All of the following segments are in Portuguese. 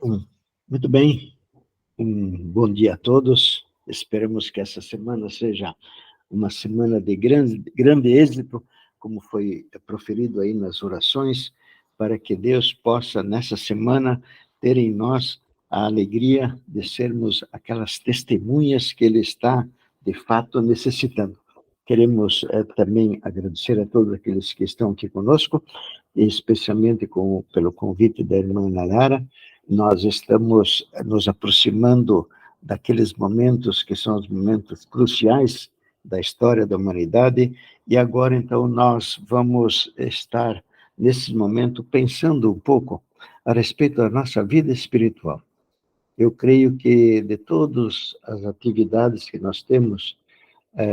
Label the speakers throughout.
Speaker 1: Muito bem, bom dia a todos. Esperamos que essa semana seja uma semana de grande êxito, como foi proferido aí nas orações, para que Deus possa, nessa semana, ter em nós a alegria de sermos aquelas testemunhas que Ele está, de fato, necessitando. Queremos também agradecer a todos aqueles que estão aqui conosco, e especialmente pelo convite da irmã Nayara. Nós estamos nos aproximando daqueles momentos que são os momentos cruciais da história da humanidade, e agora, então, nós vamos estar, nesse momento, pensando um pouco a respeito da nossa vida espiritual. Eu creio que, de todas as atividades que nós temos,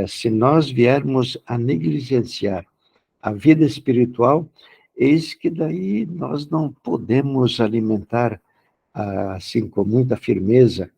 Speaker 1: se nós viermos a negligenciar a vida espiritual, eis que daí nós não podemos alimentar, assim, com muita firmeza,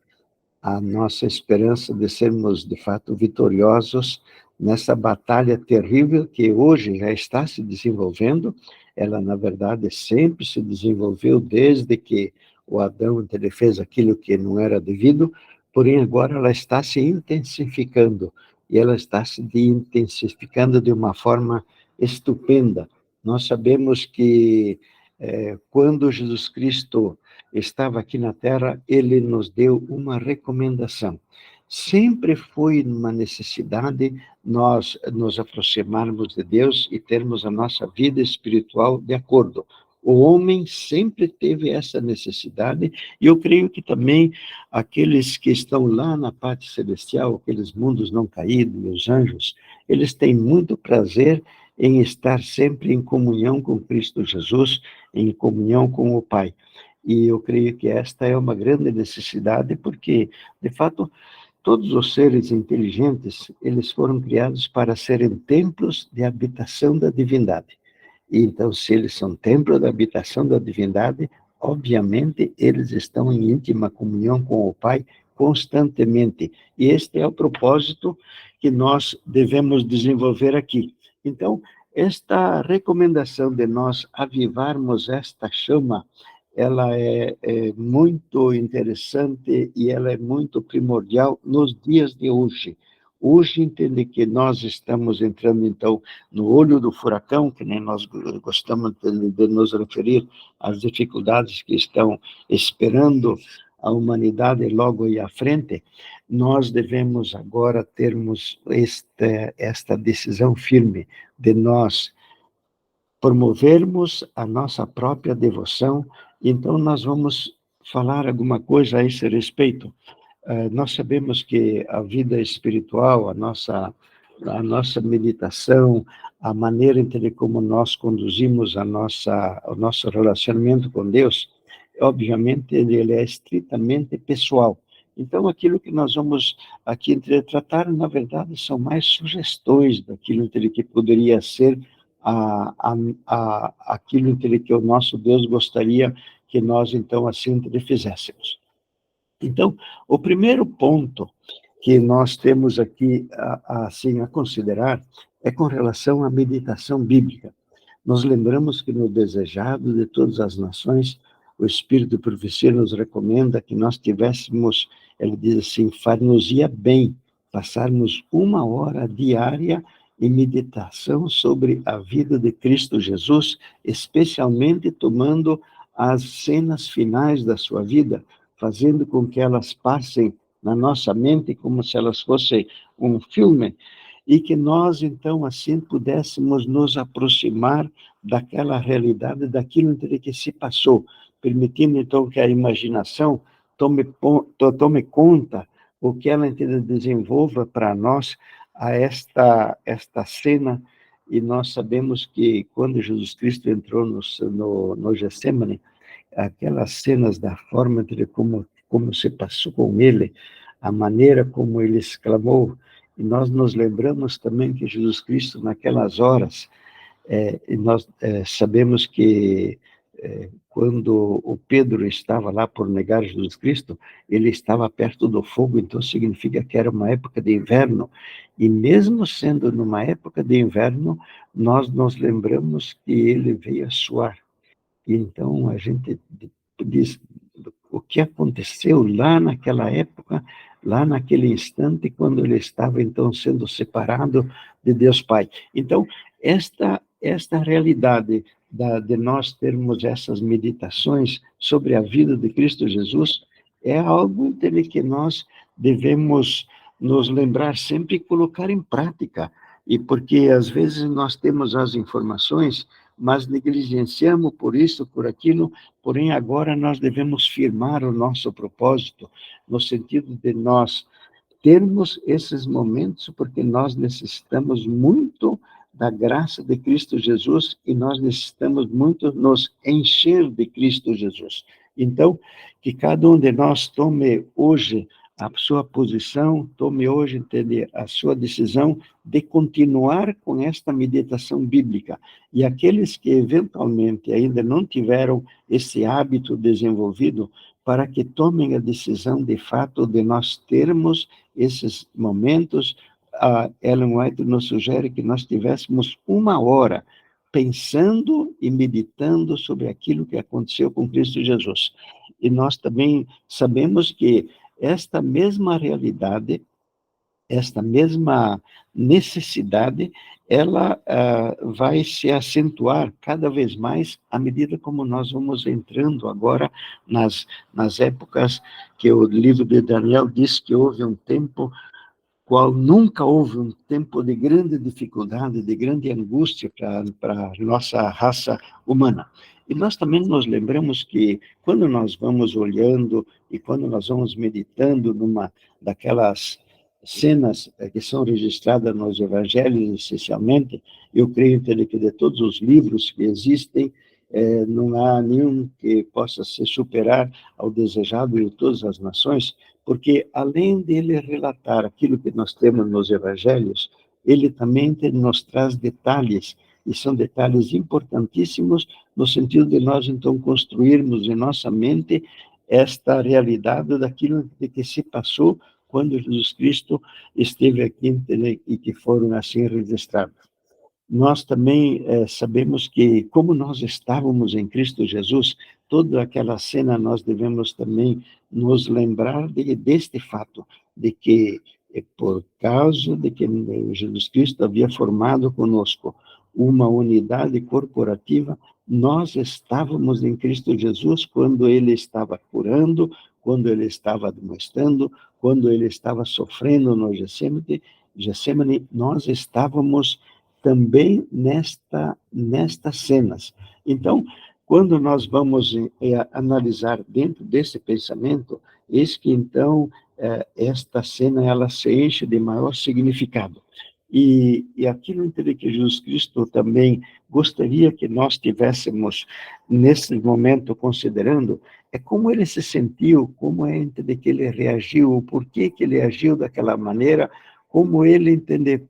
Speaker 1: a nossa esperança de sermos, de fato, vitoriosos nessa batalha terrível que hoje já está se desenvolvendo. Ela, na verdade, sempre se desenvolveu desde que o Adão ele fez aquilo que não era devido, porém agora ela está se intensificando, e ela está se intensificando de uma forma estupenda. Nós sabemos que quando Jesus Cristo estava aqui na Terra, ele nos deu uma recomendação. Sempre foi uma necessidade nós nos aproximarmos de Deus e termos a nossa vida espiritual de acordo. O homem sempre teve essa necessidade, e eu creio que também aqueles que estão lá na parte celestial, aqueles mundos não caídos, os anjos, eles têm muito prazer em estar sempre em comunhão com Cristo Jesus, em comunhão com o Pai. E eu creio que esta é uma grande necessidade, porque, de fato, todos os seres inteligentes, eles foram criados para serem templos de habitação da divindade. E então, se eles são templo da habitação da divindade, obviamente, eles estão em íntima comunhão com o Pai constantemente. E este é o propósito que nós devemos desenvolver aqui. Então, esta recomendação de nós avivarmos esta chama, ela é muito interessante e ela é muito primordial nos dias de hoje. Hoje, entende que nós estamos entrando, então, no olho do furacão, que nem nós gostamos de nos referir às dificuldades que estão esperando a humanidade logo aí à frente. Nós devemos agora termos esta decisão firme de nós promovermos a nossa própria devoção. Então, nós vamos falar alguma coisa a esse respeito. Nós sabemos que a vida espiritual, a nossa meditação, a maneira em como nós conduzimos o nosso relacionamento com Deus, obviamente, ele é estritamente pessoal. Então, aquilo que nós vamos aqui tratar, na verdade, são mais sugestões daquilo que poderia ser aquilo que o nosso Deus gostaria que nós, então, assim, fizéssemos. Então, o primeiro ponto que nós temos aqui, assim, a considerar é com relação à meditação bíblica. Nós lembramos que no desejado de todas as nações, o Espírito Profecia nos recomenda que nós tivéssemos, ele diz assim, far-nos-ia bem, passarmos 1 hora diária em meditação sobre a vida de Cristo Jesus, especialmente tomando as cenas finais da sua vida, fazendo com que elas passem na nossa mente como se elas fossem um filme, e que nós, então, assim, pudéssemos nos aproximar daquela realidade, daquilo que se passou, permitindo, então, que a imaginação tome conta, o que ela desenvolva para nós esta cena. E nós sabemos que quando Jesus Cristo entrou no Getsemane, aquelas cenas da forma como se passou com ele, a maneira como ele exclamou, e nós nos lembramos também que Jesus Cristo, naquelas horas, e nós sabemos que quando o Pedro estava lá por negar Jesus Cristo, ele estava perto do fogo, então significa que era uma época de inverno, e mesmo sendo numa época de inverno, nós nos lembramos que ele veio a suar. Então, a gente diz, que aconteceu lá naquela época, lá naquele instante, quando ele estava, então, sendo separado de Deus Pai. Então, esta realidade de nós termos essas meditações sobre a vida de Cristo Jesus é algo que nós devemos nos lembrar sempre e colocar em prática. E porque, às vezes, nós temos as informações, mas negligenciamos por isso, por aquilo, porém, agora nós devemos firmar o nosso propósito, no sentido de nós termos esses momentos, porque nós necessitamos muito da graça de Cristo Jesus e nós necessitamos muito nos encher de Cristo Jesus. Então, que cada um de nós tome hoje a sua posição, tome hoje, entender, a sua decisão de continuar com esta meditação bíblica. E aqueles que eventualmente ainda não tiveram esse hábito desenvolvido, para que tomem a decisão, de fato, de nós termos esses momentos. A Ellen White nos sugere que nós tivéssemos 1 hora pensando e meditando sobre aquilo que aconteceu com Cristo Jesus. E nós também sabemos que esta mesma realidade, esta mesma necessidade, ela vai se acentuar cada vez mais à medida como nós vamos entrando agora nas épocas que o livro de Daniel diz que houve um tempo qual nunca houve um tempo de grande dificuldade, de grande angústia para a nossa raça humana. E nós também nos lembramos que, quando nós vamos olhando e quando nós vamos meditando numa daquelas cenas que são registradas nos evangelhos, essencialmente, eu creio que de todos os livros que existem, não há nenhum que possa se superar ao desejado de todas as nações, porque, além dele relatar aquilo que nós temos nos evangelhos, ele também nos traz detalhes, e são detalhes importantíssimos no sentido de nós, então, construirmos em nossa mente esta realidade daquilo que se passou quando Jesus Cristo esteve aqui e que foram assim registrados. Nós também sabemos que, como nós estávamos em Cristo Jesus, toda aquela cena nós devemos também nos lembrar deste fato, de que, por causa de que Jesus Cristo havia formado conosco uma unidade corporativa, nós estávamos em Cristo Jesus quando ele estava curando, quando ele estava admoestando, quando ele estava sofrendo no Getsemane, nós estávamos também nestas cenas. Então, quando nós vamos analisar dentro desse pensamento, eis que, então, esta cena ela se enche de maior significado. E aquilo que Jesus Cristo também gostaria que nós tivéssemos, nesse momento, considerando, é como ele se sentiu, como é que ele reagiu, o porquê que ele agiu daquela maneira, como ele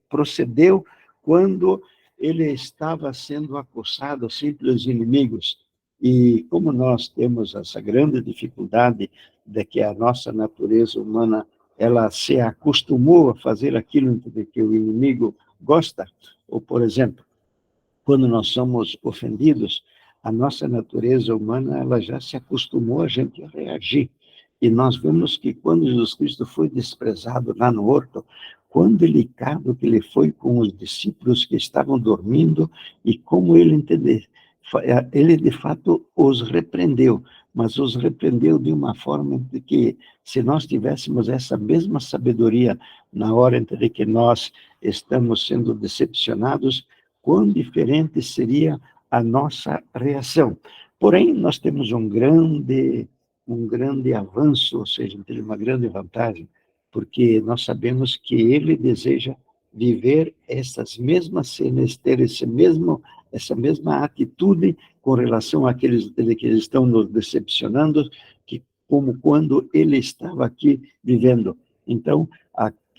Speaker 1: procedeu quando ele estava sendo acosado assim pelos inimigos. E como nós temos essa grande dificuldade de que a nossa natureza humana ela se acostumou a fazer aquilo que o inimigo gosta, ou, por exemplo, quando nós somos ofendidos, a nossa natureza humana ela já se acostumou a gente reagir. E nós vemos que quando Jesus Cristo foi desprezado lá no horto, quão delicado que ele foi com os discípulos que estavam dormindo e como ele de fato os repreendeu, mas os repreendeu de uma forma de que, se nós tivéssemos essa mesma sabedoria na hora em que nós estamos sendo decepcionados, quão diferente seria a nossa reação. Porém, nós temos um grande avanço, ou seja, uma grande vantagem, porque nós sabemos que ele deseja viver essas mesmas cenas, ter essa mesma atitude com relação àqueles que estão nos decepcionando, como quando ele estava aqui vivendo. Então,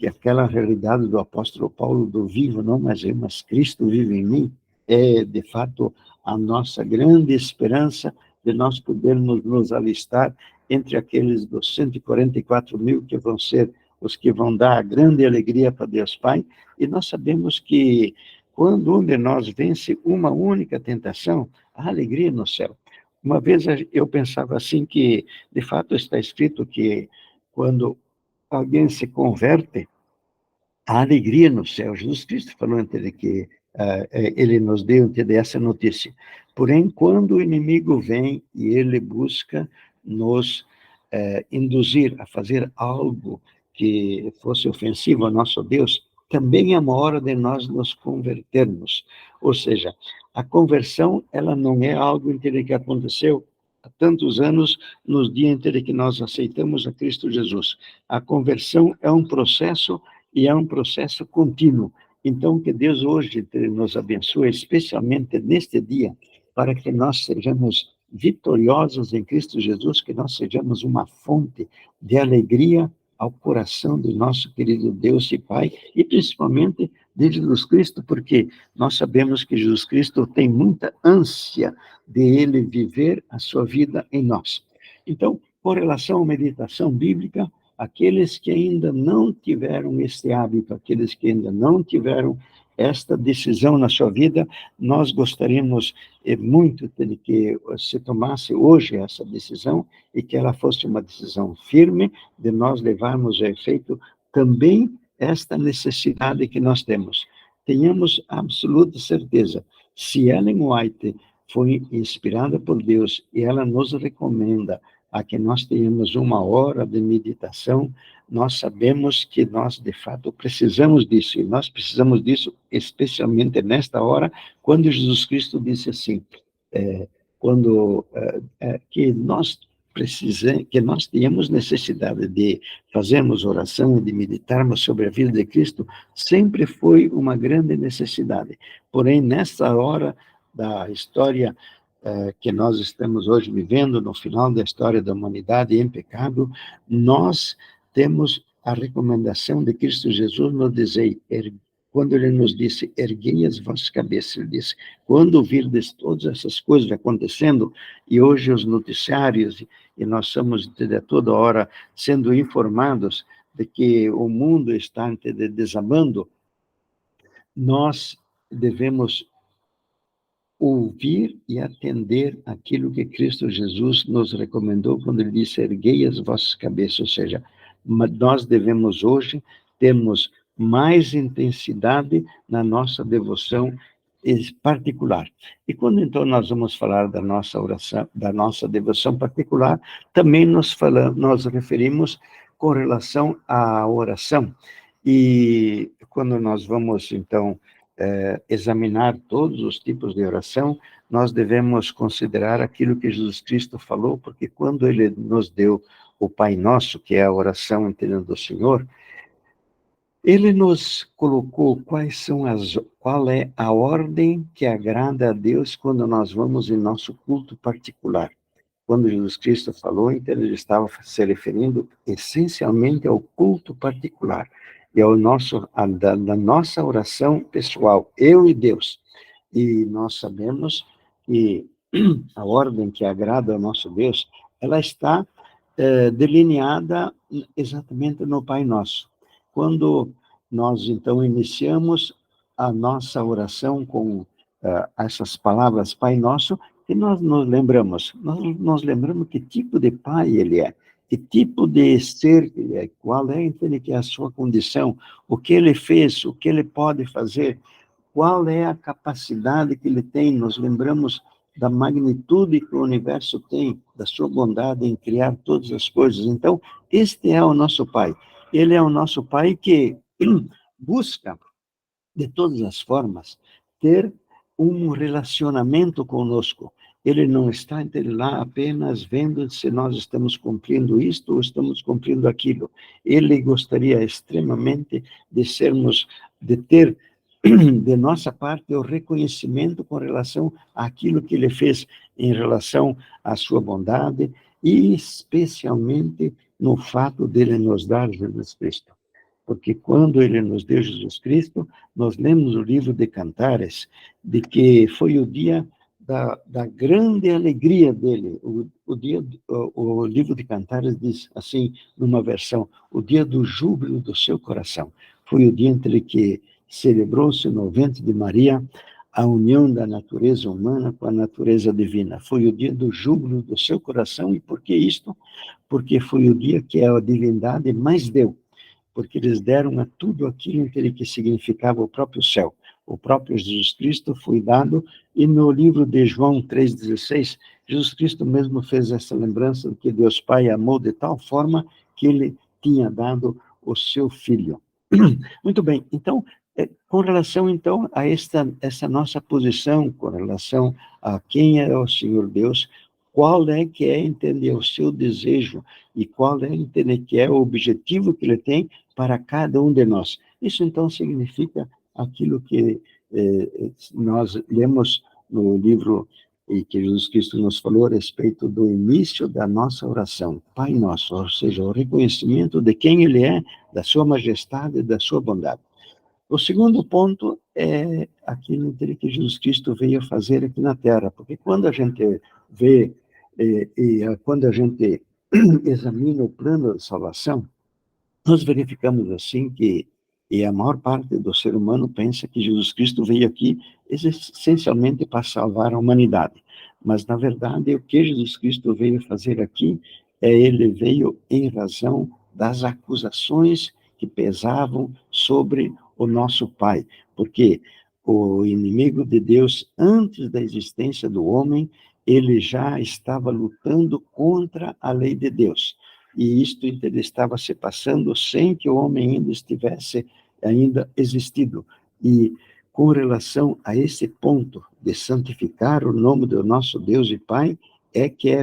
Speaker 1: aquela realidade do apóstolo Paulo, do vivo não mais eu, mas Cristo vive em mim, é, de fato, a nossa grande esperança de nós podermos nos alistar entre aqueles dos 144 mil que vão ser os que vão dar a grande alegria para Deus Pai. E nós sabemos que, quando um de nós vence uma única tentação, há alegria no céu. Uma vez eu pensava assim que, de fato, está escrito que quando alguém se converte, há alegria no céu. Jesus Cristo falou antes de que ele nos deu antes dessa notícia. Porém, quando o inimigo vem e ele busca nos induzir a fazer algo que fosse ofensivo ao nosso Deus, também é uma hora de nós nos convertermos. Ou seja, a conversão, ela não é algo que aconteceu há tantos anos, nos dias em que nós aceitamos a Cristo Jesus. A conversão é um processo e é um processo contínuo. Então, que Deus hoje nos abençoe, especialmente neste dia, para que nós sejamos vitoriosos em Cristo Jesus, que nós sejamos uma fonte de alegria ao coração do nosso querido Deus e Pai, e principalmente de Jesus Cristo, porque nós sabemos que Jesus Cristo tem muita ânsia de Ele viver a sua vida em nós. Então, com relação à meditação bíblica, aqueles que ainda não tiveram este hábito, aqueles que ainda não tiveram esta decisão na sua vida, nós gostaríamos muito de que se tomasse hoje essa decisão e que ela fosse uma decisão firme de nós levarmos a efeito também esta necessidade que nós temos. Tenhamos absoluta certeza, se Ellen White foi inspirada por Deus e ela nos recomenda a que nós tenhamos uma hora de meditação, nós sabemos que nós, de fato, precisamos disso, e nós precisamos disso especialmente nesta hora, quando Jesus Cristo disse assim, que nós tenhamos necessidade de fazermos oração e de meditarmos sobre a vida de Cristo, sempre foi uma grande necessidade. Porém, nesta hora da história que nós estamos hoje vivendo, no final da história da humanidade em pecado, nós temos a recomendação de Cristo Jesus nos dizer, quando ele nos disse, erguei as vossas cabeças, ele disse, quando virdes todas essas coisas acontecendo, e hoje os noticiários, e nós somos de toda hora sendo informados de que o mundo está desabando, nós devemos ouvir e atender aquilo que Cristo Jesus nos recomendou quando ele disse, erguei as vossas cabeças, ou seja, nós devemos hoje termos mais intensidade na nossa devoção particular. E quando então nós vamos falar da nossa oração, da nossa devoção particular, também nós referimos com relação à oração. E quando nós vamos então examinar todos os tipos de oração, nós devemos considerar aquilo que Jesus Cristo falou, porque quando ele nos deu o Pai Nosso, que é a oração entendendo do Senhor, ele nos colocou qual é a ordem que agrada a Deus quando nós vamos em nosso culto particular. Quando Jesus Cristo falou, então ele estava se referindo essencialmente ao culto particular e da nossa oração pessoal, eu e Deus. E nós sabemos que a ordem que agrada ao nosso Deus, ela está delineada exatamente no Pai Nosso. Quando nós, então, iniciamos a nossa oração com essas palavras Pai Nosso, e nós nos lembramos, nós lembramos que tipo de pai ele é, que tipo de ser ele é, qual é então, que é a sua condição, o que ele fez, o que ele pode fazer, qual é a capacidade que ele tem, nos lembramos da magnitude que o universo tem, da sua bondade em criar todas as coisas. Então, este é o nosso Pai. Ele é o nosso Pai que busca, de todas as formas, ter um relacionamento conosco. Ele não está lá apenas vendo se nós estamos cumprindo isto ou estamos cumprindo aquilo. Ele gostaria extremamente de ter de nossa parte o reconhecimento com relação àquilo que ele fez em relação à sua bondade e especialmente no fato dele nos dar Jesus Cristo. Porque quando ele nos deu Jesus Cristo, nós lemos o livro de Cantares, de que foi o dia da grande alegria dele. O livro de Cantares diz assim, numa versão, o dia do júbilo do seu coração. Foi o dia entre que celebrou-se no ventre de Maria a união da natureza humana com a natureza divina. Foi o dia do júbilo do seu coração. E por que isto? Porque foi o dia que a divindade mais deu, porque eles deram a tudo aquilo que significava o próprio céu. O próprio Jesus Cristo foi dado, e no livro de João 3,16, Jesus Cristo mesmo fez essa lembrança de que Deus Pai amou de tal forma que ele tinha dado o seu Filho. Muito bem, então, com relação, então, a essa nossa posição, com relação a quem é o Senhor Deus, qual é que é entender o seu desejo e qual é entender que é o objetivo que ele tem para cada um de nós. Isso, então, significa aquilo que nós lemos no livro e que Jesus Cristo nos falou a respeito do início da nossa oração, Pai Nosso, ou seja, o reconhecimento de quem Ele é, da sua majestade e da sua bondade. O segundo ponto é aquilo que Jesus Cristo veio fazer aqui na Terra, porque quando a gente vê quando a gente examina o plano de salvação, nós verificamos assim que a maior parte do ser humano pensa que Jesus Cristo veio aqui essencialmente para salvar a humanidade. Mas, na verdade, o que Jesus Cristo veio fazer aqui ele veio em razão das acusações que pesavam sobre o nosso Pai. Porque o inimigo de Deus, antes da existência do homem, ele já estava lutando contra a lei de Deus. E isto estava se passando sem que o homem ainda estivesse existido. E com relação a esse ponto de santificar o nome do nosso Deus e Pai,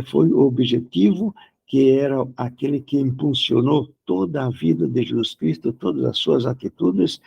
Speaker 1: foi o objetivo que era aquele que impulsionou toda a vida de Jesus Cristo, todas as suas atitudes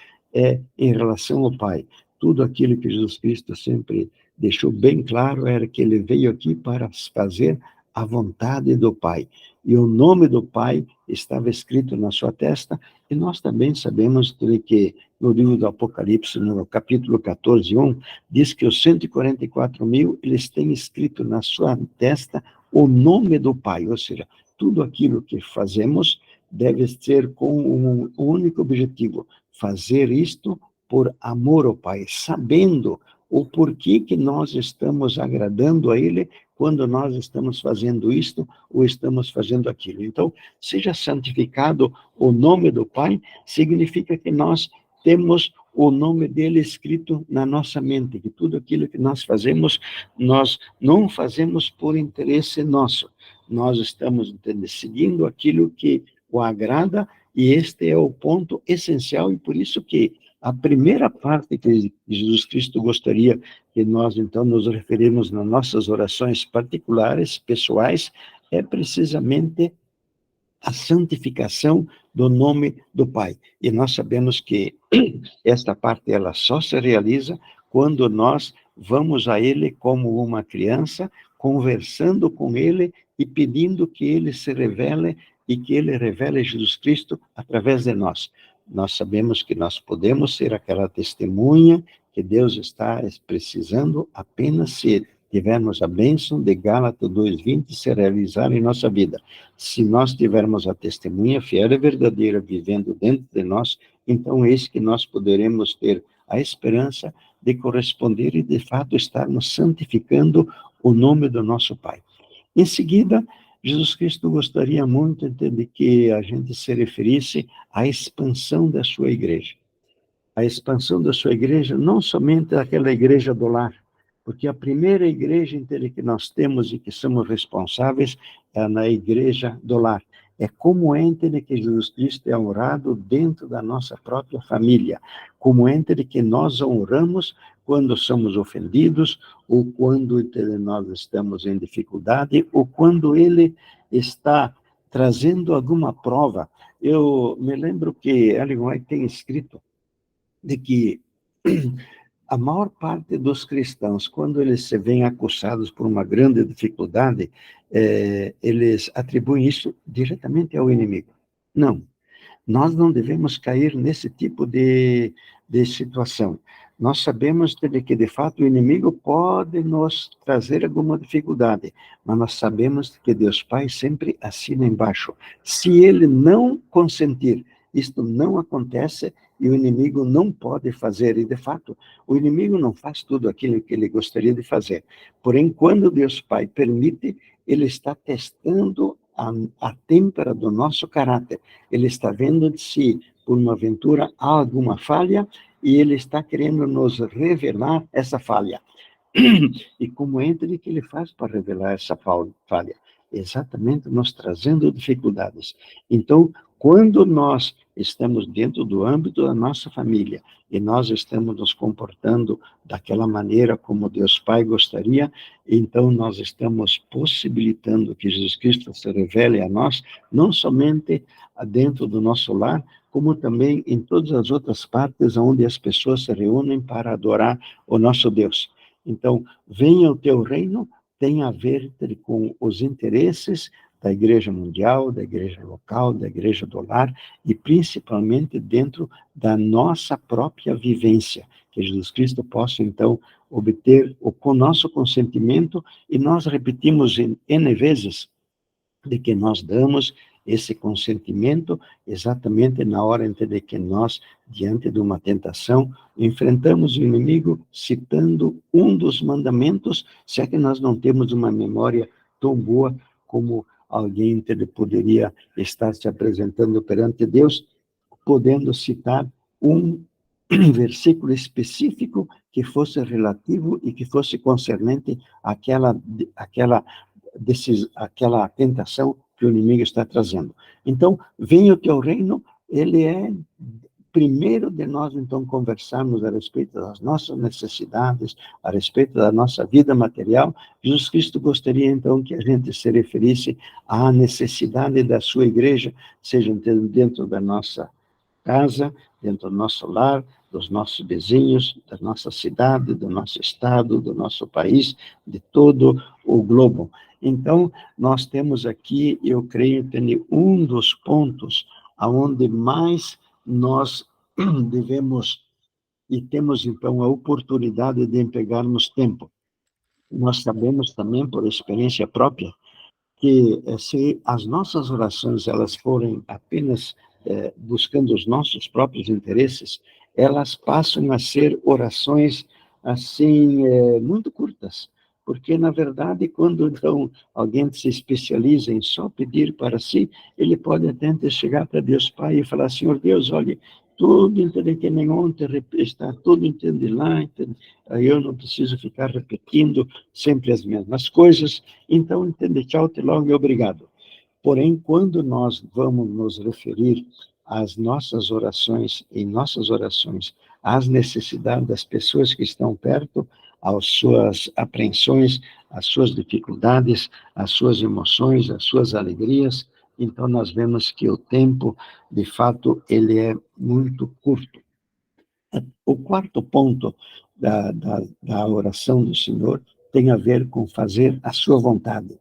Speaker 1: em relação ao Pai. Tudo aquilo que Jesus Cristo sempre deixou bem claro era que ele veio aqui para fazer a vontade do Pai. E o nome do Pai estava escrito na sua testa, e nós também sabemos que no livro do Apocalipse, no capítulo 14:1, diz que os 144 mil, eles têm escrito na sua testa o nome do Pai, ou seja, tudo aquilo que fazemos deve ser com um único objetivo, fazer isto por amor ao Pai, sabendo o porquê que nós estamos agradando a Ele quando nós estamos fazendo isto ou estamos fazendo aquilo. Então, seja santificado o nome do Pai, significa que nós temos o nome dele escrito na nossa mente, que tudo aquilo que nós fazemos, nós não fazemos por interesse nosso. Nós estamos seguindo aquilo que o agrada, e este é o ponto essencial, e por isso que a primeira parte que Jesus Cristo gostaria que nós, então, nos referimos nas nossas orações particulares, pessoais, é precisamente a santificação do nome do Pai. E nós sabemos que esta parte, ela só se realiza quando nós vamos a Ele como uma criança, conversando com Ele e pedindo que Ele se revele e que Ele revele Jesus Cristo através de nós. Nós sabemos que nós podemos ser aquela testemunha que Deus está precisando apenas se tivermos a bênção de Gálatas 2:20 se realizar em nossa vida. Se nós tivermos a testemunha fiel e verdadeira vivendo dentro de nós, então eis que nós poderemos ter a esperança de corresponder e, de fato, estarmos santificando o nome do nosso Pai. Em seguida, Jesus Cristo gostaria muito de que a gente se referisse à expansão da sua igreja. A expansão da sua igreja, não somente aquela igreja do lar, porque a primeira igreja que nós temos e que somos responsáveis é na igreja do lar. É como entende que Jesus Cristo é honrado dentro da nossa própria família, como entende que nós honramos quando somos ofendidos, ou quando nós estamos em dificuldade, ou quando Ele está trazendo alguma prova. Eu me lembro que Ellen White tem escrito de que a maior parte dos cristãos, quando eles se veem acossados por uma grande dificuldade, eles atribuem isso diretamente ao inimigo. Não, nós não devemos cair nesse tipo de situação. Nós sabemos que, de fato, o inimigo pode nos trazer alguma dificuldade, mas nós sabemos que Deus Pai sempre assina embaixo. Se Ele não consentir isto não acontece e o inimigo não pode fazer. E, de fato, o inimigo não faz tudo aquilo que ele gostaria de fazer. Porém, quando Deus Pai permite, ele está testando a têmpera do nosso caráter. Ele está vendo se, por uma aventura, há alguma falha e ele está querendo nos revelar essa falha. E como é que ele faz para revelar essa falha? Exatamente nos trazendo dificuldades. Então, quando nós estamos dentro do âmbito da nossa família e nós estamos nos comportando daquela maneira como Deus Pai gostaria, então nós estamos possibilitando que Jesus Cristo se revele a nós, não somente dentro do nosso lar, como também em todas as outras partes onde as pessoas se reúnem para adorar o nosso Deus. Então, venha o teu reino, tem a ver com os interesses da igreja mundial, da igreja local, da igreja do lar, e principalmente dentro da nossa própria vivência, que Jesus Cristo possa, então, obter o nosso consentimento, e nós repetimos N vezes de que nós damos esse consentimento exatamente na hora em que nós, diante de uma tentação, enfrentamos o inimigo citando um dos mandamentos, se é que nós não temos uma memória tão boa como alguém poderia estar se apresentando perante Deus, podendo citar um versículo específico que fosse relativo e que fosse concernente àquela tentação que o inimigo está trazendo. Então, venha o teu reino, ele é primeiro de nós, então, conversarmos a respeito das nossas necessidades, a respeito da nossa vida material. Jesus Cristo gostaria, então, que a gente se referisse à necessidade da sua igreja, seja dentro da nossa casa, dentro do nosso lar, dos nossos vizinhos, da nossa cidade, do nosso estado, do nosso país, de todo o globo. Então, nós temos aqui, eu creio, um dos pontos aonde mais nós devemos e temos, então, a oportunidade de empregarmos tempo. Nós sabemos também, por experiência própria, que se as nossas orações elas forem apenas buscando os nossos próprios interesses, elas passam a ser orações assim muito curtas, porque na verdade quando então alguém se especializa em só pedir para si, ele pode até chegar para Deus Pai e falar: Senhor Deus, olha, tudo entende que nem ontem está tudo entende lá, entende? Aí eu não preciso ficar repetindo sempre as mesmas coisas. Então, entende, tchau, até logo e obrigado. Porém, quando nós vamos nos referir às nossas orações, em nossas orações, às necessidades das pessoas que estão perto, às suas apreensões, às suas dificuldades, às suas emoções, às suas alegrias, então nós vemos que o tempo, de fato, ele é muito curto. O quarto ponto da oração do Senhor tem a ver com fazer a sua vontade.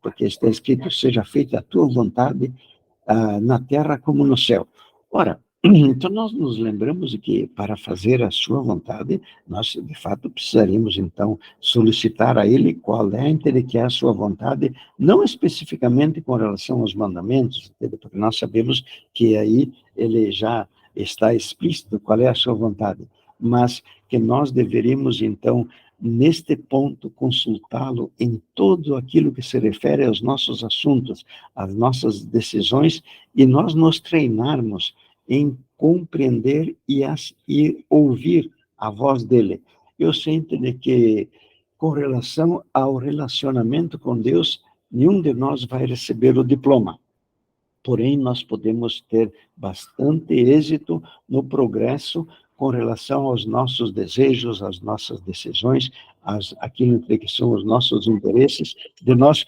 Speaker 1: Porque está escrito: seja feita a tua vontade na terra como no céu. Ora, então nós nos lembramos de que para fazer a sua vontade, nós de fato precisaríamos então solicitar a Ele qual é que é a sua vontade, não especificamente com relação aos mandamentos, entende? Porque nós sabemos que aí Ele já está explícito qual é a sua vontade, mas que nós deveríamos então neste ponto consultá-lo em tudo aquilo que se refere aos nossos assuntos, às nossas decisões, e nós nos treinarmos em compreender e ouvir a voz dele. Eu sinto de que, com relação ao relacionamento com Deus, nenhum de nós vai receber o diploma. Porém, nós podemos ter bastante êxito no progresso com relação aos nossos desejos, às nossas decisões, aquilo que são os nossos interesses, de nós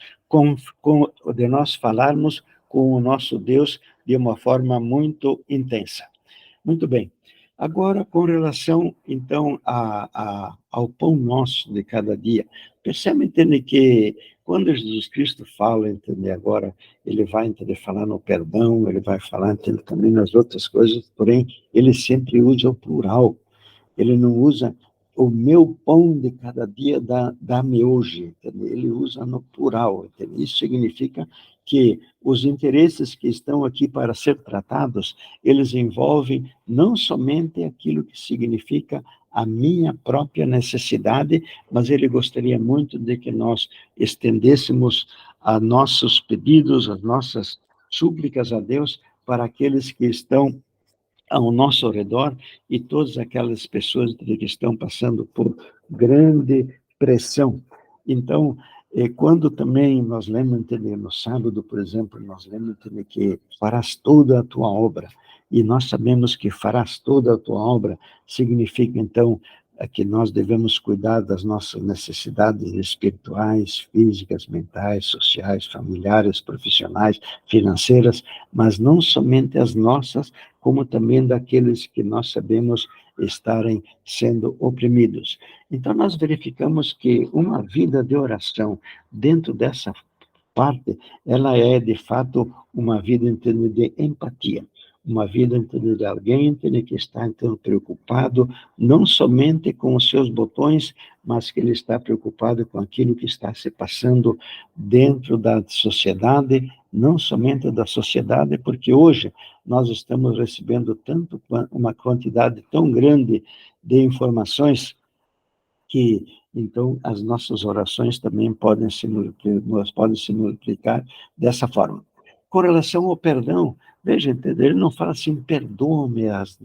Speaker 1: falarmos com o nosso Deus de uma forma muito intensa. Muito bem. Agora, com relação, então, ao pão nosso de cada dia, percebe, entende, que quando Jesus Cristo fala, entende, agora, ele vai, entende, falar no perdão, ele vai falar, entende, também nas outras coisas, porém, ele sempre usa o plural. Ele não usa o meu pão de cada dia dá-me hoje. Entende? Ele usa no plural. Entende? Isso significa que os interesses que estão aqui para ser tratados, eles envolvem não somente aquilo que significa a minha própria necessidade, mas ele gostaria muito de que nós estendêssemos a nossos pedidos, as nossas súplicas a Deus para aqueles que estão ao nosso redor e todas aquelas pessoas que estão passando por grande pressão. Então, quando também nós lemos, no sábado, por exemplo, nós lemos que farás toda a tua obra, e nós sabemos que farás toda a tua obra, significa, então, que nós devemos cuidar das nossas necessidades espirituais, físicas, mentais, sociais, familiares, profissionais, financeiras, mas não somente as nossas, como também daqueles que nós sabemos estarem sendo oprimidos. Então, nós verificamos que uma vida de oração, dentro dessa parte, ela é, de fato, uma vida em termos de empatia, uma vida em termos de alguém que está, então, preocupado, não somente com os seus botões, mas que ele está preocupado com aquilo que está se passando dentro da sociedade, não somente da sociedade, porque hoje nós estamos recebendo uma quantidade tão grande de informações que, então, as nossas orações também podem se multiplicar dessa forma. Com relação ao perdão, veja, ele não fala assim, perdoa-me as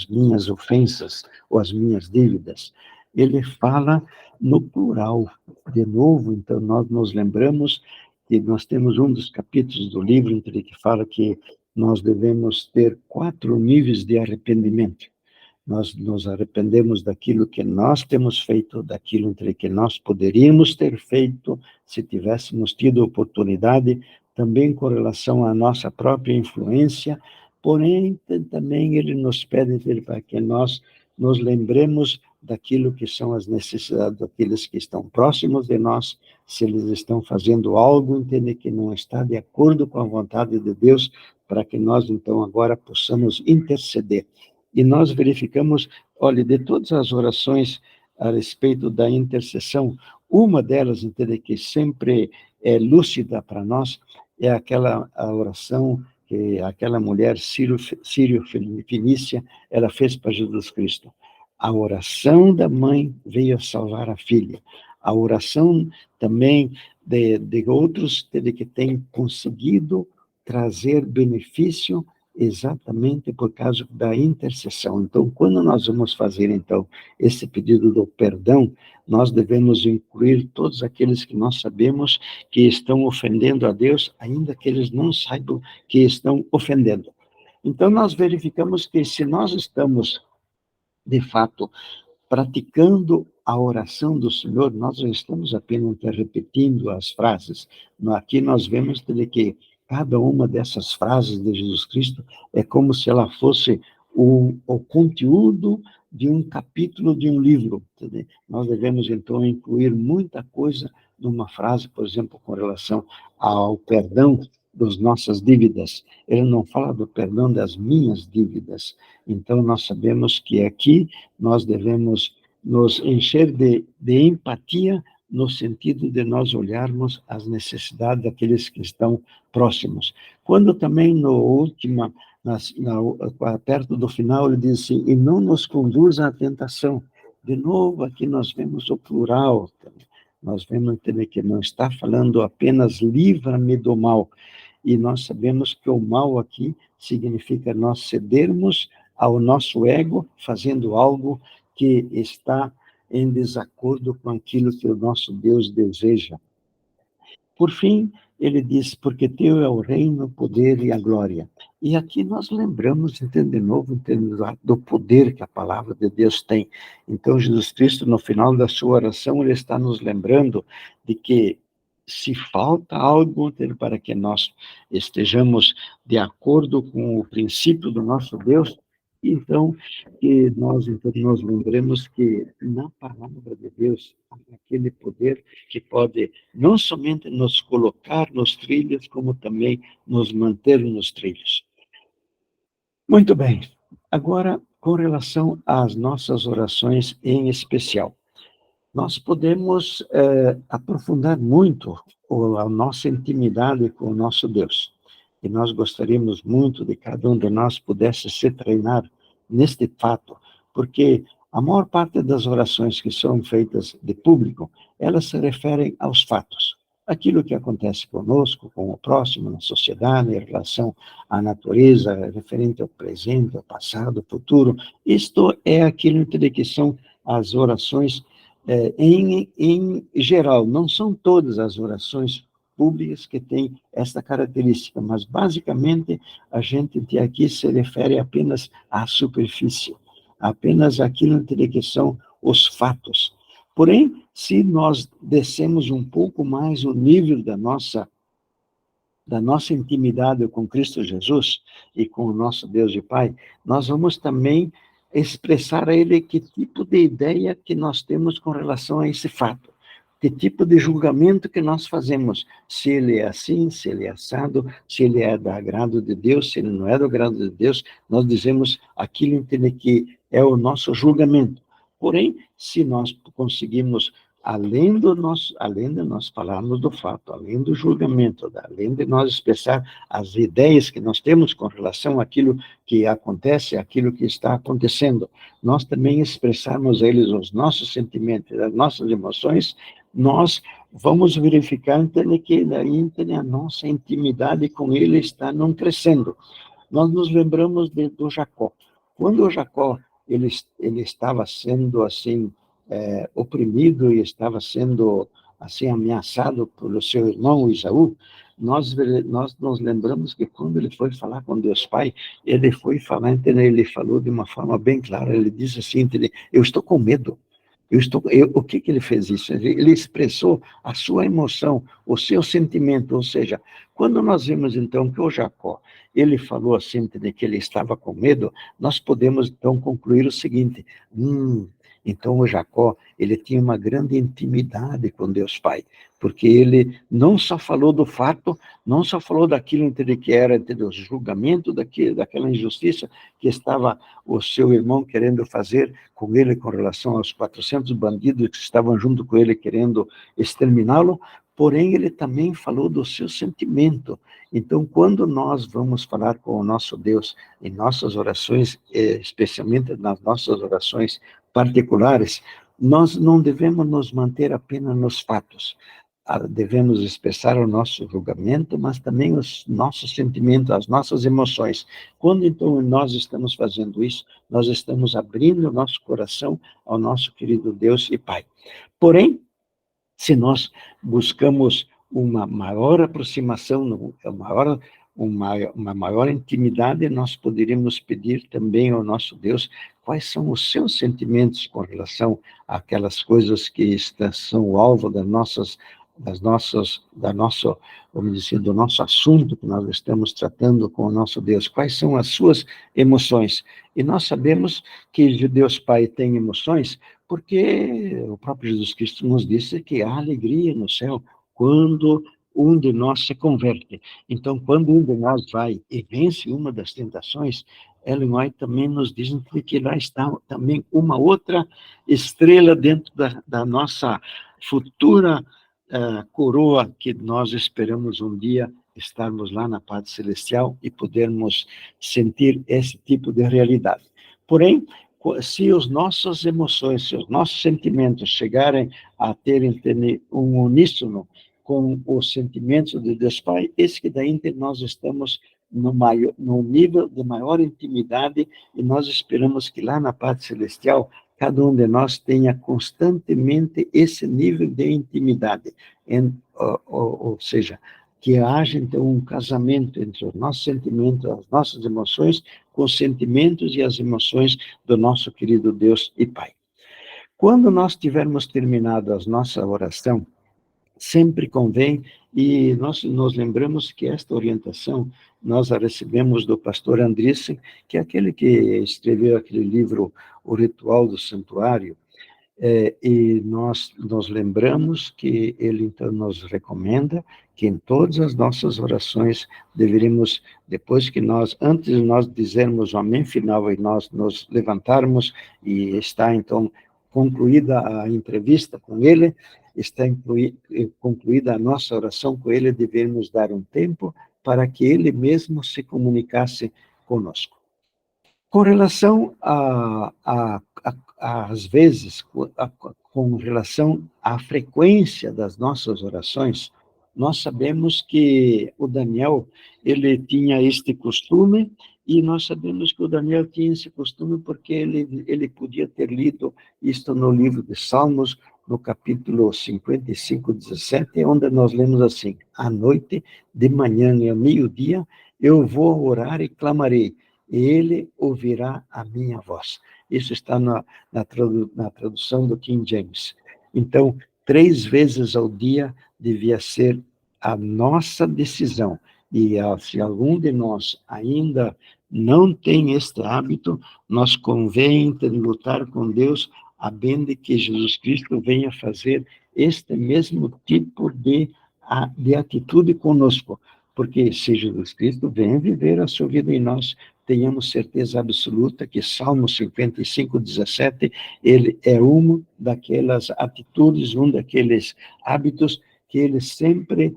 Speaker 1: minhas ofensas ou as minhas dívidas. Ele fala no plural. De novo, então, nós nos lembramos que nós temos um dos capítulos do livro que fala que nós devemos ter 4 níveis de arrependimento. Nós nos arrependemos daquilo que nós temos feito, daquilo que nós poderíamos ter feito, se tivéssemos tido oportunidade, também com relação à nossa própria influência, porém, também ele nos pede para que nós nos lembremos daquilo que são as necessidades daqueles que estão próximos de nós, se eles estão fazendo algo, entende, que não está de acordo com a vontade de Deus, para que nós, então, agora possamos interceder. E nós verificamos, olha, de todas as orações a respeito da intercessão, uma delas, entende, que sempre é lúcida para nós, é aquela a oração que aquela mulher sírio-fenícia, ela fez para Jesus Cristo. A oração da mãe veio a salvar a filha. A oração também de outros que têm conseguido trazer benefício exatamente por causa da intercessão. Então, quando nós vamos fazer, então, esse pedido do perdão, nós devemos incluir todos aqueles que nós sabemos que estão ofendendo a Deus, ainda que eles não saibam que estão ofendendo. Então, nós verificamos que se nós estamos, de fato, praticando a oração do Senhor, nós não estamos apenas repetindo as frases. Aqui nós vemos que cada uma dessas frases de Jesus Cristo é como se ela fosse o conteúdo de um capítulo de um livro. Entendeu? Nós devemos, então, incluir muita coisa numa frase, por exemplo, com relação ao perdão das nossas dívidas. Ele não fala do perdão das minhas dívidas. Então, nós sabemos que aqui nós devemos nos encher de empatia no sentido de nós olharmos as necessidades daqueles que estão próximos. Quando também, perto do final, ele diz assim, e não nos conduza à tentação. De novo, aqui nós vemos o plural. Nós vemos que não está falando apenas livra-me do mal. E nós sabemos que o mal aqui significa nós cedermos ao nosso ego, fazendo algo que está em desacordo com aquilo que o nosso Deus deseja. Por fim, ele diz, porque teu é o reino, o poder e a glória. E aqui nós lembramos, de novo, do poder que a palavra de Deus tem. Então, Jesus Cristo, no final da sua oração, ele está nos lembrando de que se falta algo para que nós estejamos de acordo com o princípio do nosso Deus, então, nós lembremos que na palavra de Deus há aquele poder que pode não somente nos colocar nos trilhos, como também nos manter nos trilhos. Muito bem. Agora, com relação às nossas orações em especial. Nós podemos aprofundar muito a nossa intimidade com o nosso Deus. E nós gostaríamos muito de cada um de nós pudesse se treinar neste fato, porque a maior parte das orações que são feitas de público, elas se referem aos fatos. Aquilo que acontece conosco, com o próximo, na sociedade, em relação à natureza, referente ao presente, ao passado, ao futuro. Isto é aquilo que são as orações em geral. Não são todas as orações públicas que têm esta característica, mas basicamente a gente aqui se refere apenas à superfície, apenas aquilo que são os fatos. Porém, se nós descemos um pouco mais o nível da nossa intimidade com Cristo Jesus e com o nosso Deus e Pai, nós vamos também expressar a Ele que tipo de ideia que nós temos com relação a esse fato, que tipo de julgamento que nós fazemos, se ele é assim, se ele é assado, se ele é do agrado de Deus, se ele não é do agrado de Deus, nós dizemos aquilo que é o nosso julgamento. Porém, se nós conseguimos além de nós falarmos do fato, além do julgamento, além de nós expressar as ideias que nós temos com relação àquilo que acontece, àquilo que está acontecendo, nós também expressarmos a eles os nossos sentimentos, as nossas emoções, nós vamos verificar que daí a nossa intimidade com ele está não crescendo. Nós nos lembramos do Jacó. Quando o Jacó ele estava sendo assim oprimido e estava sendo assim ameaçado pelo seu irmão Esaú, nós nos lembramos que quando ele foi falar com Deus Pai, ele foi falar, entendeu? Ele falou de uma forma bem clara, ele disse assim, entendeu? Eu estou com medo. O que ele fez isso? Ele expressou a sua emoção, o seu sentimento, ou seja, quando nós vemos então que o Jacó, ele falou assim, de que ele estava com medo, nós podemos então concluir o seguinte, então o Jacó, ele tinha uma grande intimidade com Deus Pai, porque ele não só falou do fato, não só falou daquilo que era o julgamento daquela injustiça que estava o seu irmão querendo fazer com ele com relação aos 400 bandidos que estavam junto com ele querendo exterminá-lo, porém ele também falou do seu sentimento. Então, quando nós vamos falar com o nosso Deus em nossas orações, especialmente nas nossas orações particulares, nós não devemos nos manter apenas nos fatos. Devemos expressar o nosso julgamento, mas também os nossos sentimentos, as nossas emoções. Quando, então, nós estamos fazendo isso, nós estamos abrindo o nosso coração ao nosso querido Deus e Pai. Porém, se nós buscamos uma maior aproximação, uma maior intimidade, nós poderíamos pedir também ao nosso Deus quais são os seus sentimentos com relação àquelas coisas que são o alvo do nosso, vamos dizer, do nosso assunto que nós estamos tratando com o nosso Deus. Quais são as suas emoções? E nós sabemos que Deus Pai tem emoções porque o próprio Jesus Cristo nos disse que há alegria no céu quando um de nós se converte. Então, quando um de nós vai e vence uma das tentações, Ellen White também nos diz que lá está também uma outra estrela dentro da nossa futura coroa, que nós esperamos um dia estarmos lá na pátria celestial e podermos sentir esse tipo de realidade. Porém, se as nossas emoções, se os nossos sentimentos chegarem a terem um uníssono com os sentimentos de Deus Pai, esse que daí nós estamos no nível de maior intimidade, e nós esperamos que lá na pátria celestial cada um de nós tenha constantemente esse nível de intimidade, ou seja, que haja então um casamento entre os nossos sentimentos, as nossas emoções, com os sentimentos e as emoções do nosso querido Deus e Pai. Quando nós tivermos terminado a nossa oração, sempre convém, e nós nos lembramos que esta orientação nós a recebemos do pastor Andriessen, que é aquele que escreveu aquele livro, O Ritual do Santuário, e nós nos lembramos que ele, então, nos recomenda que em todas as nossas orações deveríamos, antes de nós dizermos o amém final e nós nos levantarmos e está então concluída a entrevista com ele, está concluída a nossa oração com ele, devemos dar um tempo para que ele mesmo se comunicasse conosco. Com relação às vezes, com relação à frequência das nossas orações, nós sabemos que o Daniel, ele tinha este costume, e nós sabemos que o Daniel tinha esse costume porque ele podia ter lido isto no livro de Salmos, no capítulo 55, 17, onde nós lemos assim: à noite, de manhã e ao meio-dia, eu vou orar e clamarei, e ele ouvirá a minha voz. Isso está na tradução do King James. Então, 3 vezes ao dia devia ser a nossa decisão. E se algum de nós ainda não tem este hábito, nós convém lutar com Deus, a bem de que Jesus Cristo venha fazer este mesmo tipo de atitude conosco. Porque se Jesus Cristo vem viver a sua vida em nós, tenhamos certeza absoluta que Salmo 55, 17, ele é uma daquelas atitudes, um daqueles hábitos que ele sempre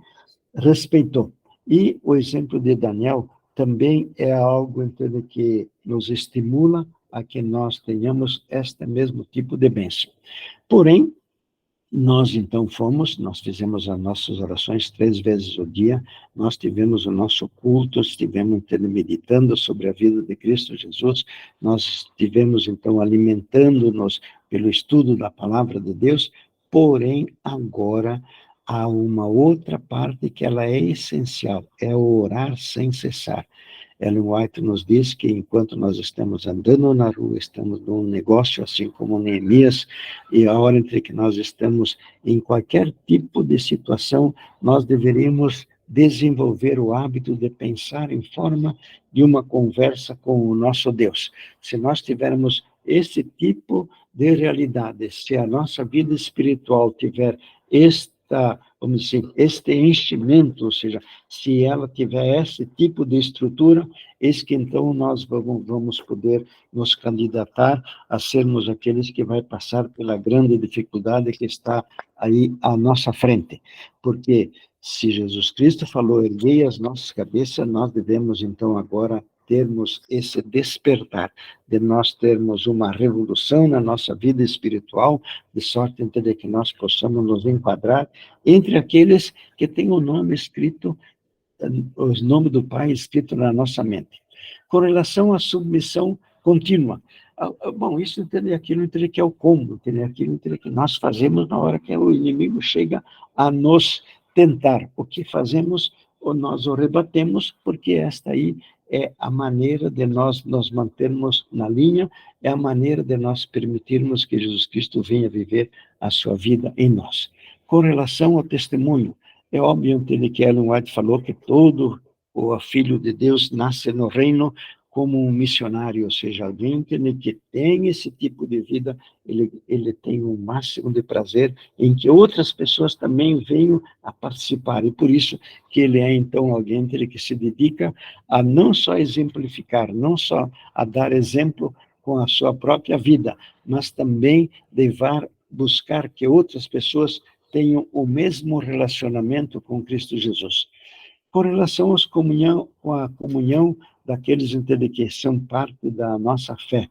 Speaker 1: respeitou. E o exemplo de Daniel também é algo, entende, que nos estimula a que nós tenhamos este mesmo tipo de bênção. Porém, nós então nós fizemos as nossas orações 3 vezes ao dia, nós tivemos o nosso culto, estivemos meditando sobre a vida de Cristo Jesus, nós estivemos então alimentando-nos pelo estudo da palavra de Deus, porém agora há uma outra parte que ela é essencial, é o orar sem cessar. Ellen White nos diz que enquanto nós estamos andando na rua, estamos num negócio, assim como Neemias, e a hora entre que nós estamos em qualquer tipo de situação, nós deveríamos desenvolver o hábito de pensar em forma de uma conversa com o nosso Deus. Se nós tivermos esse tipo de realidade, se a nossa vida espiritual tiver vamos dizer, este enchimento, ou seja, se ela tiver esse tipo de estrutura, eis que então nós vamos poder nos candidatar a sermos aqueles que vai passar pela grande dificuldade que está aí à nossa frente. Porque se Jesus Cristo falou, erguei as nossas cabeças, nós devemos então agora termos esse despertar, de nós termos uma revolução na nossa vida espiritual, de sorte entender que nós possamos nos enquadrar entre aqueles que têm o nome escrito, o nome do Pai escrito na nossa mente. Com relação à submissão contínua, bom, isso entender aquilo, entender que é o como, entender aquilo, entender que nós fazemos na hora que o inimigo chega a nos tentar. O que fazemos, ou nós o rebatemos, porque esta aí é a maneira de nós nos mantermos na linha, é a maneira de nós permitirmos que Jesus Cristo venha viver a sua vida em nós. Com relação ao testemunho, é óbvio que Ellen White falou que todo o filho de Deus nasce no reino como um missionário, ou seja, alguém que tem esse tipo de vida, ele tem o máximo de prazer em que outras pessoas também venham a participar, e por isso que ele é, então, alguém que se dedica a não só exemplificar, não só a dar exemplo com a sua própria vida, mas também buscar que outras pessoas tenham o mesmo relacionamento com Cristo Jesus. Com relação com a comunhão daqueles que são parte da nossa fé.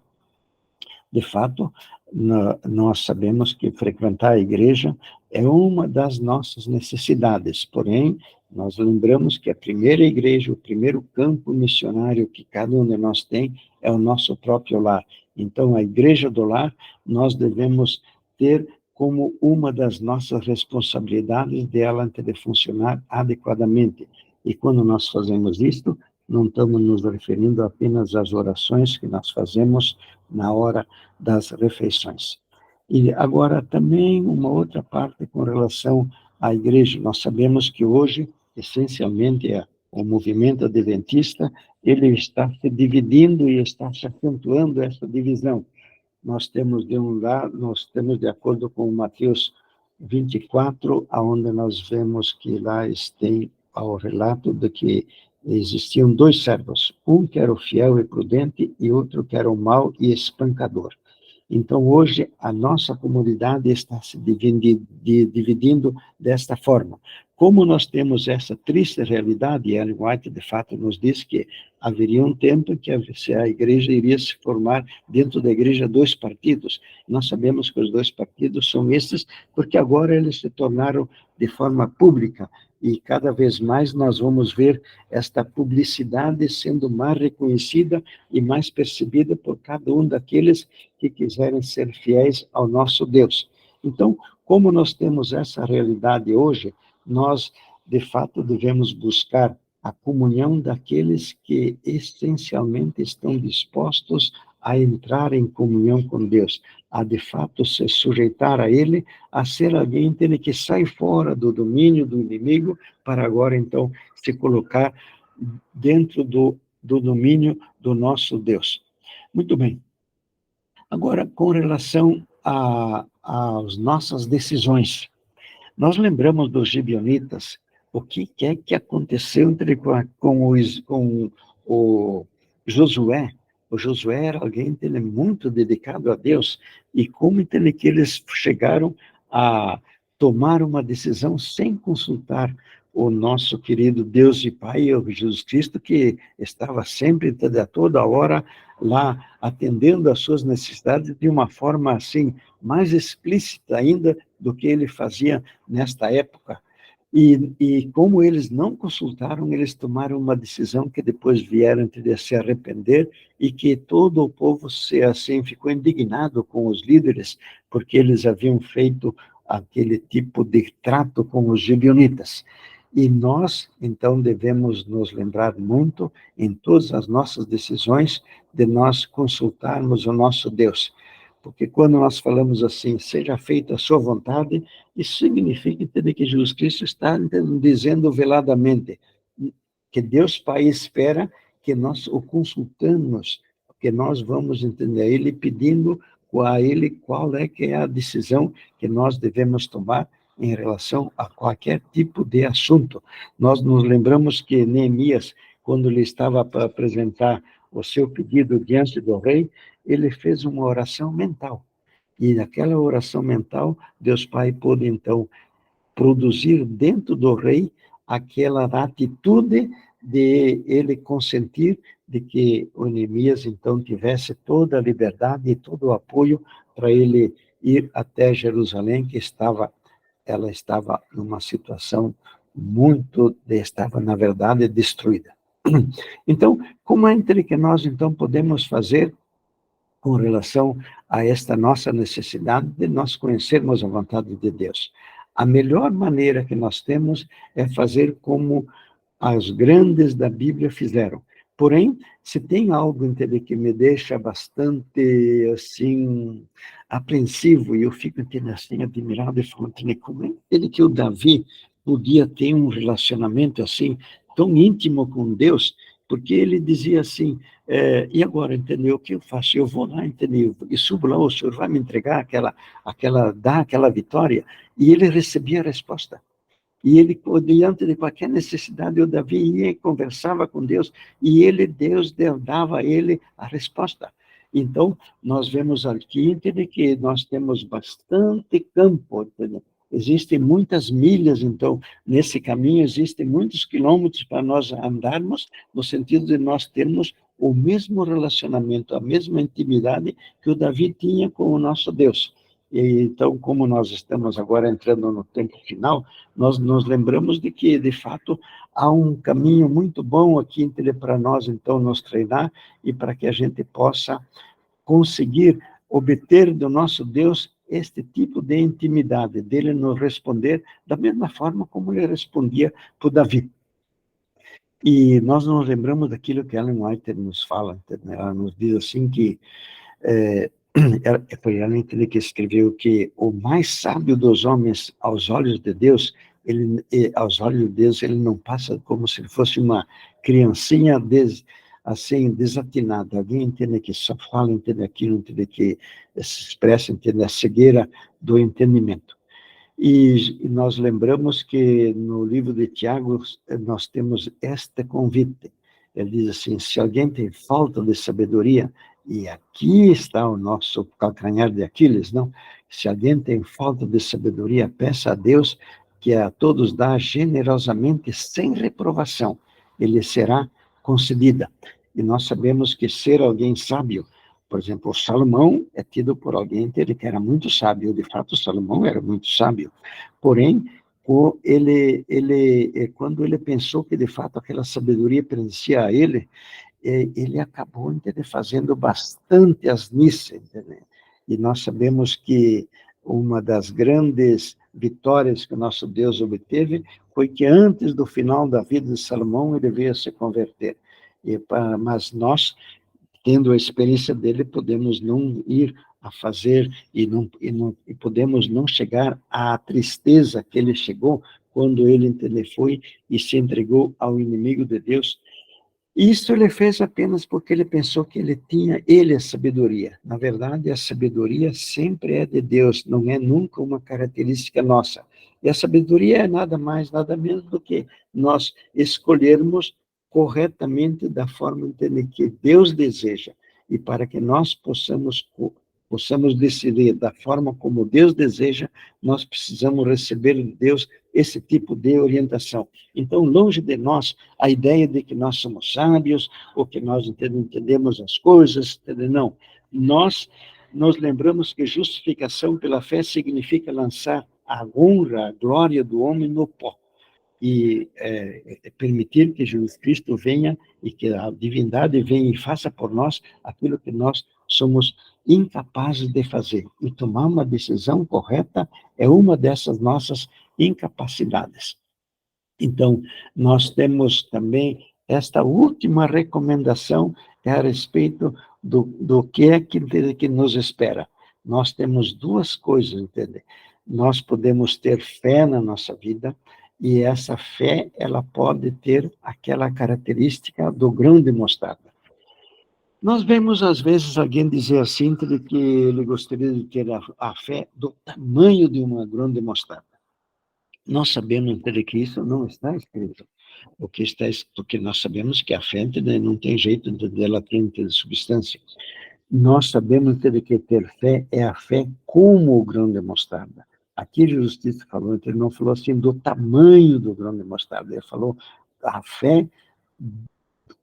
Speaker 1: De fato, nós sabemos que frequentar a igreja é uma das nossas necessidades, porém, nós lembramos que a primeira igreja, o primeiro campo missionário que cada um de nós tem é o nosso próprio lar. Então, a igreja do lar, nós devemos ter como uma das nossas responsabilidades dela de funcionar adequadamente. E quando nós fazemos isto, não estamos nos referindo apenas às orações que nós fazemos na hora das refeições. E agora também uma outra parte com relação à igreja. Nós sabemos que hoje, essencialmente, o movimento adventista, ele está se dividindo e está se acentuando essa divisão. Nós temos de um lado, de acordo com Mateus 24, onde nós vemos que lá tem o relato de que existiam dois servos, um que era o fiel e prudente e outro que era o mau e espancador. Então, hoje, a nossa comunidade está se dividindo desta forma. Como nós temos essa triste realidade, e Ellen White, de fato, nos diz que haveria um tempo em que a igreja iria se formar dentro da igreja dois partidos. Nós sabemos que os dois partidos são esses, porque agora eles se tornaram de forma pública, e cada vez mais nós vamos ver esta publicidade sendo mais reconhecida e mais percebida por cada um daqueles que quiserem ser fiéis ao nosso Deus. Então, como nós temos essa realidade hoje, nós, de fato, devemos buscar a comunhão daqueles que essencialmente estão dispostos a entrar em comunhão com Deus, a de fato se sujeitar a Ele, a ser alguém que sai fora do domínio do inimigo, para agora, então, se colocar dentro do domínio do nosso Deus. Muito bem. Agora, com relação às nossas decisões, nós lembramos dos gibeonitas, o que é que aconteceu com o Josué. O Josué era alguém muito dedicado a Deus, e como que eles chegaram a tomar uma decisão sem consultar o nosso querido Deus e Pai, o Jesus Cristo, que estava sempre, a toda hora, lá atendendo às suas necessidades de uma forma assim mais explícita ainda do que ele fazia nesta época. E como eles não consultaram, eles tomaram uma decisão que depois vieram se arrepender, e que todo o povo assim ficou indignado com os líderes, porque eles haviam feito aquele tipo de trato com os gibeonitas. E nós, então, devemos nos lembrar muito, em todas as nossas decisões, de nós consultarmos o nosso Deus. Porque quando nós falamos assim, seja feita a sua vontade, isso significa entender que Jesus Cristo está dizendo veladamente que Deus Pai espera que nós o consultamos, que nós vamos entender Ele pedindo a Ele qual é que é a decisão que nós devemos tomar em relação a qualquer tipo de assunto. Nós nos lembramos que Neemias, quando ele estava para apresentar o seu pedido diante do rei, ele fez uma oração mental. E naquela oração mental, Deus Pai pôde, então, produzir dentro do rei aquela atitude de ele consentir de que o Neemias, então, tivesse toda a liberdade e todo o apoio para ele ir até Jerusalém, que ela estava numa situação estava, na verdade, destruída. Então, como é que nós, então, podemos fazer com relação a esta nossa necessidade de nós conhecermos a vontade de Deus? A melhor maneira que nós temos é fazer como as grandes da Bíblia fizeram. Porém, se tem algo que me deixa bastante, assim, apreensivo, e eu fico assim, admirado, e falando, como é que o Davi podia ter um relacionamento assim, tão íntimo com Deus, porque ele dizia assim, e agora, entendeu, o que eu faço? Eu vou lá, entendeu, e subo lá, o senhor vai me entregar dar aquela vitória? E ele recebia a resposta. E ele, diante de qualquer necessidade, o Davi ia e conversava com Deus, e Deus dava a ele a resposta. Então, nós vemos aqui, entende, que nós temos bastante campo, entende? Existem muitas milhas, então, nesse caminho, existem muitos quilômetros para nós andarmos, no sentido de nós termos o mesmo relacionamento, a mesma intimidade que o Davi tinha com o nosso Deus. E, então, como nós estamos agora entrando no tempo final, nós nos lembramos de que, de fato, há um caminho muito bom aqui para nós, então, nos treinar, e para que a gente possa conseguir obter do nosso Deus este tipo de intimidade, dele nos responder da mesma forma como ele respondia para o Davi. E nós nos lembramos daquilo que Ellen White nos fala, ela nos diz assim que foi ela que escreveu que o mais sábio dos homens aos olhos de Deus, aos olhos de Deus, ele não passa como se fosse uma criancinha assim, desatinada. Alguém entende que só fala, entende aquilo, entende que se expressa, entende a cegueira do entendimento. E nós lembramos que no livro de Tiago nós temos este convite. Ele diz assim, se alguém tem falta de sabedoria, e aqui está o nosso calcanhar de Aquiles, não? Se alguém tem falta de sabedoria, peça a Deus que a todos dá generosamente, sem reprovação. Ele será concedida. E nós sabemos que ser alguém sábio, por exemplo, Salomão é tido por alguém que era muito sábio. De fato, Salomão era muito sábio. Porém, quando ele pensou que, de fato, aquela sabedoria pertencia a ele, ele acabou fazendo bastante asnice. Entendeu? E nós sabemos que uma das grandes vitórias que o nosso Deus obteve foi que antes do final da vida de Salomão ele veio a se converter. Mas nós, tendo a experiência dele, podemos não ir a fazer e podemos não chegar à tristeza que ele chegou quando ele foi e se entregou ao inimigo de Deus. Isso ele fez apenas porque ele pensou que ele tinha a sabedoria. Na verdade, a sabedoria sempre é de Deus, não é nunca uma característica nossa. E a sabedoria é nada mais, nada menos do que nós escolhermos corretamente da forma que Deus deseja. E para que nós possamos decidir da forma como Deus deseja, nós precisamos receber de Deus esse tipo de orientação. Então, longe de nós a ideia de que nós somos sábios, ou que nós entendemos as coisas, não. Nós nos lembramos que justificação pela fé significa lançar a honra, a glória do homem no pó. E permitir que Jesus Cristo venha e que a divindade venha e faça por nós aquilo que nós somos incapazes de fazer. E tomar uma decisão correta é uma dessas nossas incapacidades. Então, nós temos também esta última recomendação a respeito do que é que nos espera. Nós temos duas coisas, entende? Nós podemos ter fé na nossa vida, e essa fé, ela pode ter aquela característica do grão de mostarda. Nós vemos, às vezes, alguém dizer assim, que ele gostaria de ter a fé do tamanho de uma grão de mostarda. Nós sabemos que isso não está escrito. Porque nós sabemos que a fé não tem jeito dela ter substância. Nós sabemos que ter fé é a fé como o grão de mostarda. Aqui Jesus Cristo falou, ele não falou assim do tamanho do grão de mostarda, ele falou a fé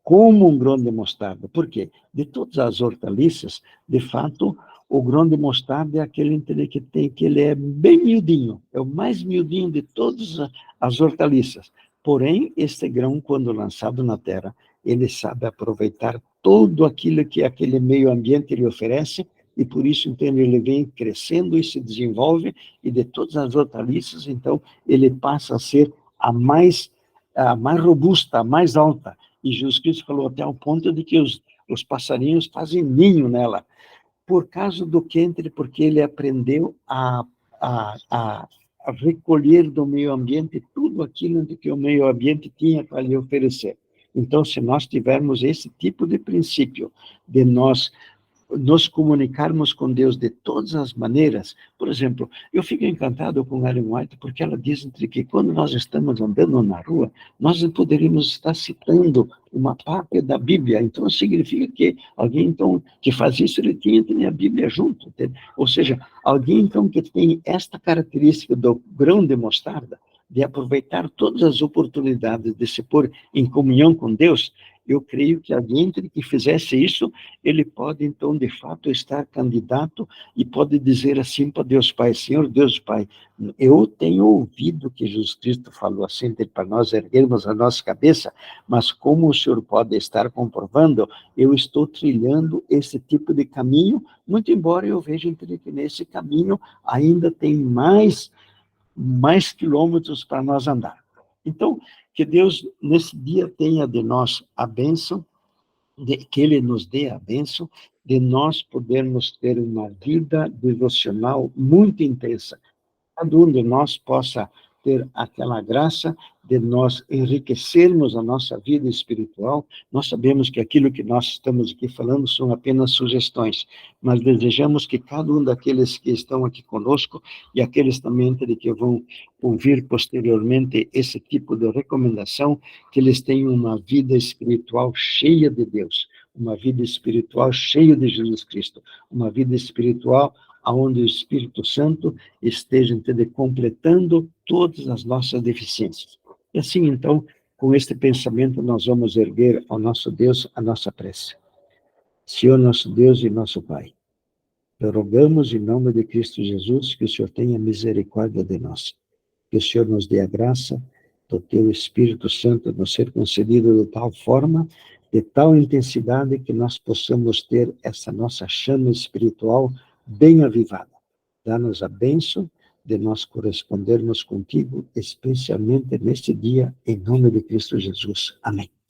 Speaker 1: como um grão de mostarda. Por quê? De todas as hortaliças, de fato, o grão de mostarda é aquele que ele é bem miudinho, é o mais miudinho de todas as hortaliças. Porém, esse grão, quando lançado na terra, ele sabe aproveitar tudo aquilo que aquele meio ambiente lhe oferece, e por isso, então, ele vem crescendo e se desenvolve, e de todas as hortaliças, então, ele passa a ser a mais robusta, a mais alta. E Jesus Cristo falou até ao ponto de que os passarinhos fazem ninho nela. Por causa do Kentre, porque ele aprendeu a recolher do meio ambiente tudo aquilo que o meio ambiente tinha para lhe oferecer. Então, se nós tivermos esse tipo de princípio, de nós nos comunicarmos com Deus de todas as maneiras. Por exemplo, eu fico encantado com Ellen White, porque ela diz que quando nós estamos andando na rua, nós poderíamos estar citando uma parte da Bíblia. Então, significa que alguém, então, que faz isso, ele tem a Bíblia junto. Entende? Ou seja, alguém, então, que tem esta característica do grão de mostarda, de aproveitar todas as oportunidades de se pôr em comunhão com Deus, eu creio que alguém que fizesse isso, ele pode, então, de fato, estar candidato e pode dizer assim para Deus Pai: Senhor Deus Pai, eu tenho ouvido que Jesus Cristo falou assim para nós erguermos a nossa cabeça, mas como o Senhor pode estar comprovando, eu estou trilhando esse tipo de caminho, muito embora eu veja que nesse caminho ainda tem mais quilômetros para nós andar. Então, que Deus, nesse dia, tenha de nós a bênção, que Ele nos dê a bênção, de nós podermos ter uma vida devocional muito intensa. Cada um de nós possa ter aquela graça de nós enriquecermos a nossa vida espiritual. Nós sabemos que aquilo que nós estamos aqui falando são apenas sugestões, mas desejamos que cada um daqueles que estão aqui conosco e aqueles também que vão ouvir posteriormente esse tipo de recomendação, que eles tenham uma vida espiritual cheia de Deus, uma vida espiritual cheia de Jesus Cristo, uma vida espiritual onde o Espírito Santo esteja completando todas as nossas deficiências. E assim, então, com este pensamento, nós vamos erguer ao nosso Deus a nossa prece. Senhor nosso Deus e nosso Pai, rogamos em nome de Cristo Jesus que o Senhor tenha misericórdia de nós, que o Senhor nos dê a graça do teu Espírito Santo nos ser concedido de tal forma, de tal intensidade, que nós possamos ter essa nossa chama espiritual bem avivada. Dá-nos a bênção de nós correspondermos contigo, especialmente neste dia, em nome de Cristo Jesus. Amém.